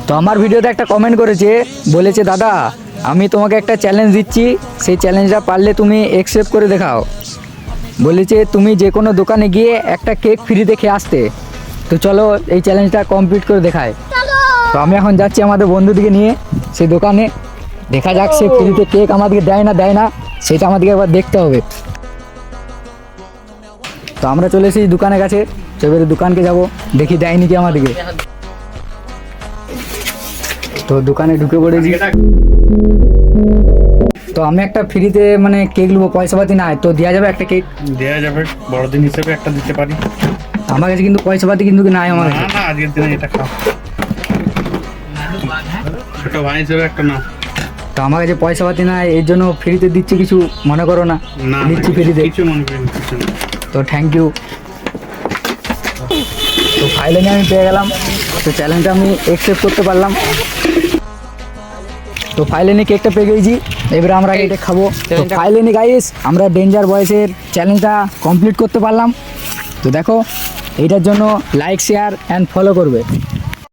তো আমার ভিডিওতে একটা কমেন্ট করেছে, বলেছে দাদা আমি তোমাকে একটা চ্যালেঞ্জ দিচ্ছি, সেই চ্যালেঞ্জটা পারলে তুমি অ্যাকসেপ্ট করে দেখাও। বলেছে তুমি যে কোনো দোকানে গিয়ে একটা কেক ফ্রিতে খেয়ে আসতে। তো চলো এই চ্যালেঞ্জটা কমপ্লিট করে দেখায়। তো আমি এখন যাচ্ছি আমাদের বন্ধুদিকে নিয়ে সেই দোকানে, দেখা যাক সে ফ্রিতে কেক আমাদেরকে দেয় না সেটা আমাদেরকে একবার দেখতে হবে। তো আমরা চলে এসেছি দোকানের কাছে, তো এবারে দোকানকে যাব, দেখি দেয়নি কি আমাদেরকে। তো দোকানে ঢুকে পড়েছি। তো আমি একটা ফ্রিতে মানে কেক নেবো, পয়সা পাতি নাই, তো দেওয়া যাবে একটা কেক? দেওয়া যাবে, বড়দিন হিসেবে একটা দিতে পারি। আমার কাছে কিন্তু পয়সা পাতি কিন্তু নাই আমার কাছে। না আজকের দিনে এটা খাও, ছোট ভাই হিসেবে একটা না। তো আমার কাছে পয়সা পাতি নাই, এর জন্য ফ্রিতে দিচ্ছি, কিছু মনে করো না? না দিচ্ছি ফ্রিতে, কিছু মনে করি না, কিছু না। তো থ্যাংক ইউ। তো ফাইনালি আমি পেয়ে গেলাম, তো চ্যালেঞ্জটা আমি অ্যাকসেপ্ট করতে পারলাম। তো ফাইনালি কেকটা পেয়ে গেছি, এবারে আমরা এটা খাবো। তো ফাইনালি গাইস আমরা ডেঞ্জার বয়েসের চ্যালেঞ্জটা কমপ্লিট করতে পারলাম। তো দেখো এইটার জন্য লাইক শেয়ার অ্যান্ড ফলো করবে।